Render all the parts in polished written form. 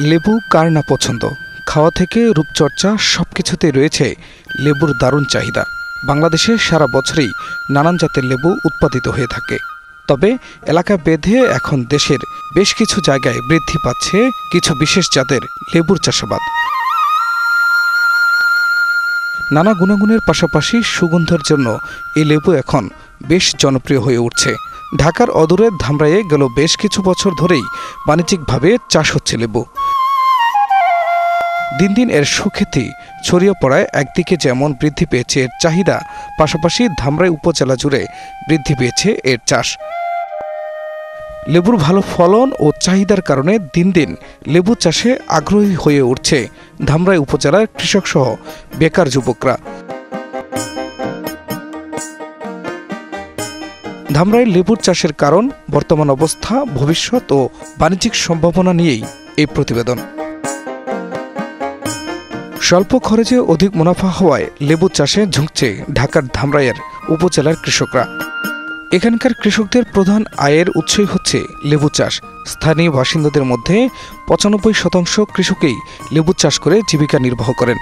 লেবু কার না পছন্দ? খাওয়া থেকে রূপচর্চা সবকিছুতেই রয়েছে লেবুর দারুণ চাহিদা। বাংলাদেশে সারা বছরই নানান জাতের লেবু উৎপাদিত হয়ে থাকে। তবে এলাকা বেঁধে এখন দেশের বেশ কিছু জায়গায় বৃদ্ধি পাচ্ছে কিছু বিশেষ জাতের লেবুর চাষাবাদ। নানা গুণাগুণের পাশাপাশি সুগন্ধের জন্য এই লেবু এখন বেশ জনপ্রিয় হয়ে উঠছে। ঢাকার অদূরে ধামরাইয়ে গেল বেশ কিছু বছর ধরেই বাণিজ্যিকভাবে চাষ হচ্ছে লেবু। দিন দিন এর সুখ্যাতি ছড়িয়ে পড়ায় একদিকে যেমন বৃদ্ধি পেয়েছে এর চাহিদা, পাশাপাশি ধামরাই উপজেলা জুড়ে বৃদ্ধি পেয়েছে এর চাষ। লেবুর ভালো ফলন ও চাহিদার কারণে দিন দিন লেবু চাষে আগ্রহী হয়ে উঠছে ধামরাই উপজেলার কৃষকসহ বেকার যুবকরা। ধামরাই লেবুর চাষের কারণ, বর্তমান অবস্থা, ভবিষ্যৎ ও বাণিজ্যিক সম্ভাবনা নিয়েই এই প্রতিবেদন। স্বল্প খরচে অধিক মুনাফা হওয়ায় লেবু চাষে ঝুঁকছে ঢাকার ধামরাইয়ের উপজেলার কৃষকরা। এখানকার কৃষকদের প্রধান আয়ের উৎসই হচ্ছে লেবু চাষ। স্থানীয় বাসিন্দাদের মধ্যে ৯৫% কৃষকই লেবু চাষ করে জীবিকা নির্বাহ করেন।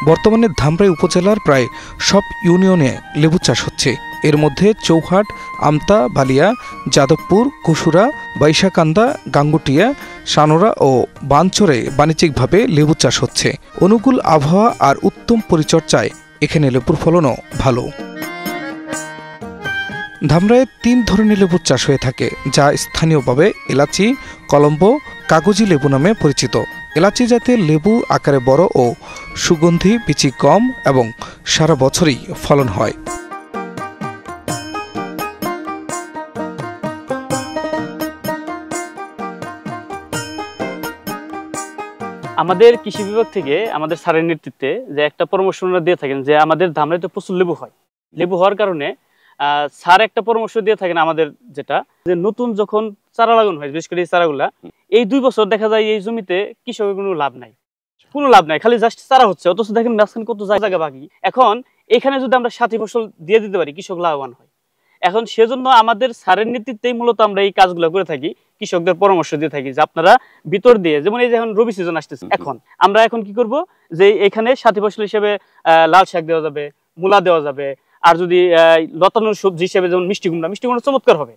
বর্তমানে ধামরাই উপজেলার প্রায় সব ইউনিয়নে লেবু চাষ হচ্ছে। এর মধ্যে চৌহাট, আমতা, বালিয়া, যাদবপুর, কুসুরা, বাইশাকান্দা, গাঙ্গুটিয়া, সানোরা ও বানচরে বাণিজ্যিকভাবে লেবু চাষ হচ্ছে। অনুকূল আবহাওয়া আর উত্তম পরিচর্যায় এখানে লেবুর ফলনও ভালো। ধামরাইয়ে ৩ ধরনের লেবুর চাষ হয়ে থাকে, যা স্থানীয়ভাবে এলাচি, কলম্বো, কাগজি লেবু নামে পরিচিত। এলাচি জাতের লেবু আকারে বড় ও সুগন্ধি, বিচি কম এবং সারা বছরই ফলন হয়। আমাদের কৃষি বিভাগ থেকে আমাদের স্যারের নেতৃত্বে যে একটা পরামর্শ দিয়ে থাকেন যে আমাদের ধামরাইতে প্রচুর লেবু হয়। লেবু হওয়ার কারণে স্যার একটা পরামর্শ দিয়ে থাকেন আমাদের, যেটা যে নতুন যখন চারা লাগানো হয়, বিশেষ করে এই চারাগুলা, এই 2 বছর দেখা যায় এই জমিতে কৃষকের কোনো লাভ নাই, খালি জাস্ট চারা হচ্ছে, অথচ দেখেন মাঝখানে কত জায়গা বাকি। এখন এখানে যদি আমরা সাথী ফসল দিয়ে দিতে পারি, কৃষক লাভবান হয়। এখন সেজন্য আমাদের স্যারের নেতৃত্বেই মূলত আমরা এই কাজগুলো করে থাকি, কৃষকদের পরামর্শ দিয়ে থাকি যে আপনারা ভিতর দিয়ে, যেমন এই যে এখন রবি সিজন আসতেছে, এখন আমরা কি করব যে এখানে সাথী ফসল হিসেবে লাল শাক দেওয়া যাবে, মূলা দেওয়া যাবে, আর যদি লতানোর সবজি হিসেবে যেমন মিষ্টি কুমড়া চমৎকার হবে,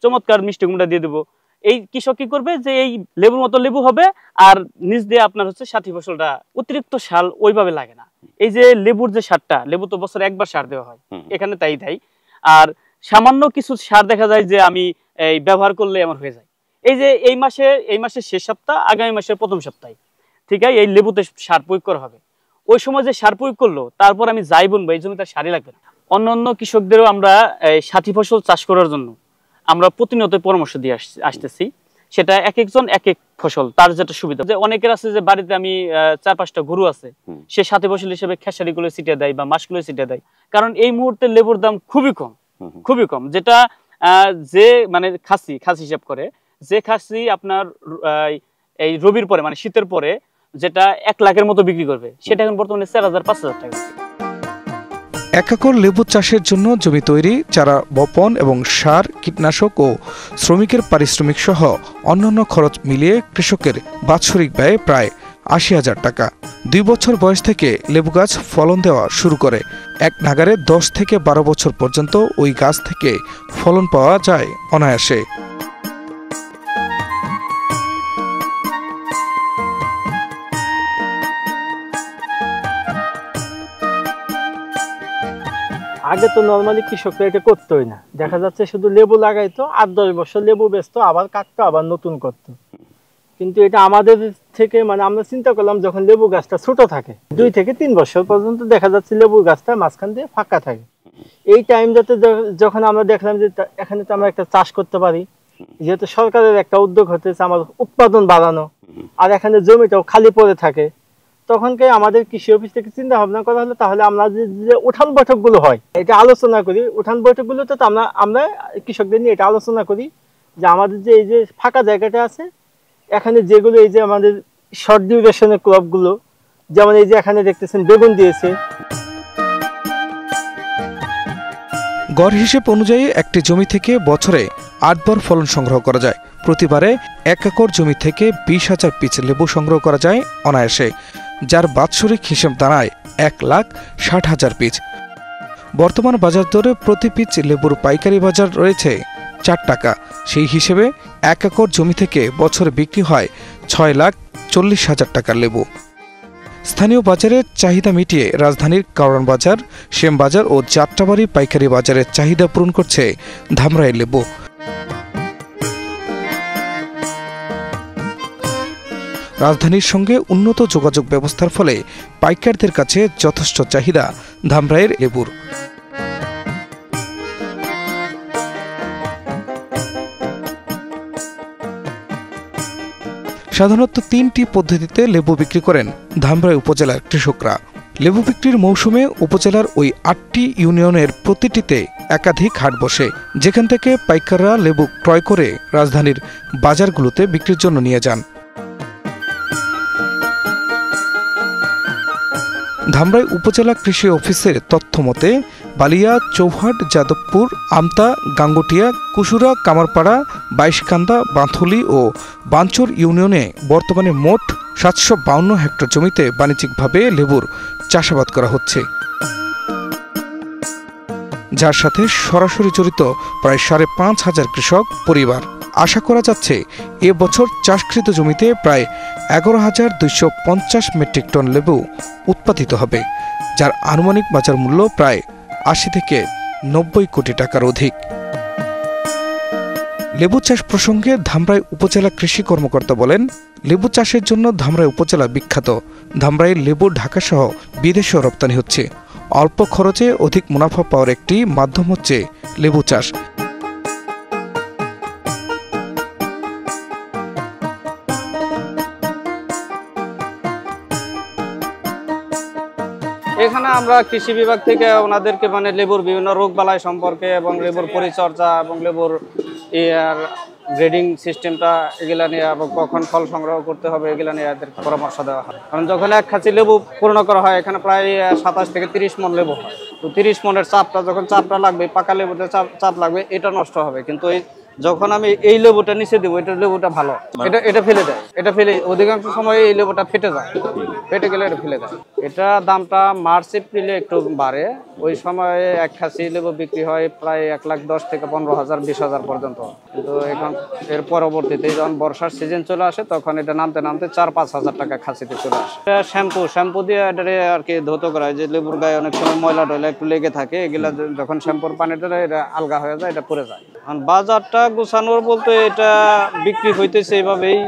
চমৎকার মিষ্টি কুমড়া দিয়ে দেবো। এই কৃষক কি করবে যে এই লেবুর মতো লেবু হবে, আর নিচ দিয়ে আপনার হচ্ছে সাথী ফসলটা, অতিরিক্ত সার ওইভাবে লাগে না। এই যে লেবুর যে সারটা, লেবু তো বছরে একবার সার দেওয়া হয়, এখানে তাই দেয়। আর সামান্য কিছু সার দেখা যায় যে আমি এই ব্যবহার করলে আমার হয়ে যায়। এই যে এই মাসের শেষ সপ্তাহ, আগামী মাসের প্রথম সপ্তাহে ঠিক আছে এই লেবুতে সার প্রয়োগ করা হবে। ওই সময় যে সার প্রয়োগ করলো, তারপর আমি যাই বুনবো, এই জন্য তার সারই লাগবে না। অন্যান্য কৃষকদেরও আমরা সাথী ফসল চাষ করার জন্য আমরা প্রতিনিয়ত পরামর্শ দিয়ে আসতেছি। সেটা এক একজন এক এক ফসল, তার যেটা সুবিধা। যে অনেকের আছে যে বাড়িতে আমি 4-5টা গরু আছে, সে সাথী ফসল হিসেবে খেসারি গুলো ছিটিয়ে দেয় বা মাছগুলো ছিটিয়ে দেয়। কারণ এই মুহূর্তে লেবুর দাম খুবই কম, যেটা যে মানে খাসি হিসাব করে, যে খাসি আপনার এই রবির পরে মানে শীতের পরে যেটা 1 লাখের মতো বিক্রি করবে, সেটা এখন বর্তমানে 4,000-5,000 টাকা। 1 একর লেবু চাষের জন্য জমি তৈরি, চারা বপন এবং সার, কীটনাশক ও শ্রমিকের পারিশ্রমিক সহ অন্যান্য খরচ মিলিয়ে কৃষকের বাৎসরিক ব্যয় প্রায় 80,000 টাকা। 2 বছর বয়স থেকে লেবু গাছ ফলন দেওয়া শুরু করে। এক নাগারে 10 থেকে 12 বছর পর্যন্ত ওই গাছ থেকে ফলন পাওয়া যায় অনায়াসে। আগে তো নর্মালি কৃষকরা এটা করতোই না, দেখা যাচ্ছে শুধু লেবু লাগাইতো, 8-10 বছর লেবু বেচতো, আবার কাটতো, আবার নতুন করতো। কিন্তু এটা আমাদের থেকে মানে আমরা চিন্তা করলাম, যখন লেবু গাছটা ছোট থাকে 2 থেকে 3 বছর পর্যন্ত দেখা যাচ্ছে লেবু গাছটা মাঝখান দিয়ে ফাঁকা থাকে। এই টাইমটাতে যখন আমরা দেখলাম যে এখানে তো আমরা একটা চাষ করতে পারি, যেহেতু সরকারের একটা উদ্যোগ হতেছে আমার উৎপাদন বাড়ানো, আর এখানে জমিটাও খালি পড়ে থাকে, তখনকে আমাদের কৃষি অফিস থেকে চিন্তা ভাবনা করা হলো তাহলে আমরা যে উঠান বৈঠকগুলো হয় এটা আলোচনা করি। উঠান বৈঠকগুলোতে তো আমরা কৃষকদের নিয়ে এটা আলোচনা করি যে আমাদের যে এই যে ফাঁকা জায়গাটা আছে, এখানে যেগুলো এই যে আমাদের শর্ট ডিউরেশনের ক্রপগুলো, যেমন এই যে এখানে দেখতেছেন বেগুন দিয়েছে। গড় হিসেব অনুযায়ী একটি জমি থেকে বছরে 8 বার ফলন সংগ্রহ করা যায়। প্রতিবারে 1 একর জমি থেকে 20,000 পিস লেবু সংগ্রহ করা যায় অনায়াসে, যার বাৎসরিক হিসেব দাঁড়ায় 1,60,000 পিস। বর্তমান বাজার দরে প্রতি পিস লেবুর পাইকারি বাজার রয়েছে 4 টাকা। সেই হিসেবে 1 একর জমি থেকে বছরে বিক্রি হয় 6,40,000 টাকার লেবু। স্থানীয় বাজারের চাহিদা মিটিয়ে রাজধানীর কারওয়ান বাজার, শ্যামবাজার ও যাত্রাবাড়ি পাইকারি বাজারের চাহিদা পূরণ করছে ধামরাইয়ের লেবু। রাজধানীর সঙ্গে উন্নত যোগাযোগ ব্যবস্থার ফলে পাইকারদের কাছে যথেষ্ট চাহিদা ধামরাইয়ের লেবুর। সাধারণত 3টি পদ্ধতিতে লেবু বিক্রি করেন ধামরাই উপজেলার কৃষকরা। লেবু বিক্রির মৌসুমে উপজেলার ওই 8টি ইউনিয়নের প্রতিটিতে একাধিক হাট বসে, যেখান থেকে পাইকাররা লেবু ক্রয় করে রাজধানীর বাজারগুলোতে বিক্রির জন্য নিয়ে যান। ধামরাই উপজেলা কৃষি অফিসের তথ্য মতে বালিয়া, চৌহাট, যাদবপুর, আমতা, গাঙ্গুটিয়া, কুসুরা, কামারপাড়া, বাইশকান্দা, বাঁথুলি ও বাঞ্চর ইউনিয়নে বর্তমানে মোট 752 হেক্টর জমিতে বাণিজ্যিকভাবে লেবুর চাষাবাদ করা হচ্ছে, যার সাথে সরাসরি জড়িত প্রায় 5,500 কৃষক পরিবার। আশা করা যাচ্ছে এবছর চাষকৃত জমিতে প্রায় 11,250 মেট্রিক টন লেবু উৎপাদিত হবে, যার আনুমানিক বাজার মূল্য প্রায় 80 থেকে 90 কোটি টাকার অধিক। লেবু চাষ প্রসঙ্গে ধামরাই উপজেলা কৃষি কর্মকর্তা বলেন, লেবু চাষের জন্য ধামরাই উপজেলা বিখ্যাত। ধামরাইয়ের লেবু ঢাকাসহ বিদেশেও রপ্তানি হচ্ছে। অল্প খরচে অধিক মুনাফা পাওয়ার একটি মাধ্যম হচ্ছে লেবু চাষ। এখানে আমরা কৃষি বিভাগ থেকে ওনাদেরকে মানে লেবুর বিভিন্ন রোগবালাই সম্পর্কে এবং লেবুর পরিচর্যা এবং লেবুর গ্রেডিং সিস্টেমটা এগুলা নিয়ে এবং কখন ফল সংগ্রহ করতে হবে এগুলা নিয়ে এদের পরামর্শ দেওয়া হয়। কারণ যখন এক খাঁচি লেবু পূর্ণ করা হয় এখানে প্রায় 27 থেকে 30 মণ লেবু হয়। তো 30 মণের চাপটা লাগবে, পাকা লেবুতে চাপ লাগবে, এটা নষ্ট হবে। কিন্তু যখন আমি এই লেবুটা নিচে দেবো, এটা লেবুটা ভালো, এটা ফেলে দেয়, এটা ফেলে অধিকাংশ সময় এই লেবুটা ফেটে যায়, ফেটে গেলে এটা ফেলে দেয়। এটা দামটা মার্চ এপ্রিলে একটু বাড়ে। ওই সময়ে এক খাসি লেবু বিক্রি হয় প্রায় 1,10,000 থেকে 15,000 20,000 পর্যন্ত। কিন্তু এখন এর পরবর্তীতে যখন বর্ষার সিজন চলে আসে তখন এটা নামতে 4-5 হাজার টাকা খাসিতে চলে আসে। শ্যাম্পু দিয়ে এটা আর কি ধৌত করা হয়, যে লেবুর গায়ে অনেক সময় ময়লা টয়লা একটু লেগে থাকে, এগুলা যখন শ্যাম্পুর পানিটা এটা আলগা হয়ে যায়, এটা পড়ে যায়। বাজারটা গোছানোর বলতে এটা বিক্রি হইতেছে এইভাবেই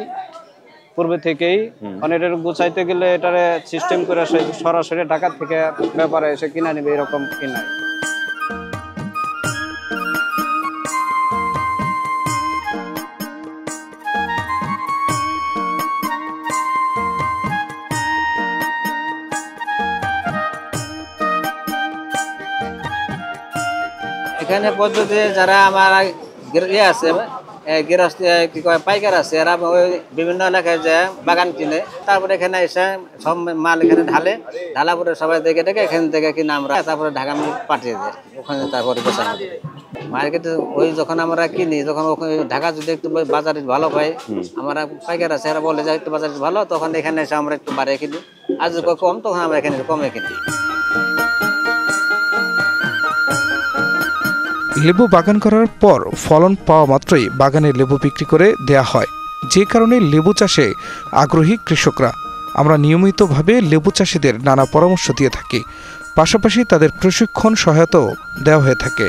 পূর্বে থেকেই। মানে এটা গোছাইতে গেলে এটারে সিস্টেম করে সরাসরি ঢাকা থেকে ব্যাপারে এসে কিনে নেবে, এরকম কিনাই। এখানে পদ্ধতি যারা আমার আছে গৃহস্থ কি কয় পাইকার আছে, এরা বিভিন্ন এলাকায় যায় বাগান কিনে, তারপরে এখানে এসে সব মাল এখানে ঢালা পরে সবাই দেখে এখান থেকে কিনে আমরা তারপরে ঢাকা পাঠিয়ে দিই ওখানে, তারপরে গোছানো মার্কেটে। ওই যখন আমরা কিনি, যখন ওখানে ঢাকা যদি একটু বাজারে ভালো পাই, আমরা পাইকার আছে এরা বলে যে একটু বাজারে ভালো, তখন এখানে এসে আমরা একটু বাড়িয়ে কিনি, আর যদি কম তখন আমরা এখানে কমে কিনি। লেবু বাগান করার পর ফলন পাওয়া মাত্রই বাগানে লেবু বিক্রি করে দেয়া হয়, যে কারণে লেবু চাষে আগ্রহী কৃষকরা। আমরা নিয়মিতভাবে লেবু চাষিদের নানা পরামর্শ দিয়ে থাকি, পাশাপাশি তাদের প্রশিক্ষণ সহায়তাও দেওয়া হয়ে থাকে।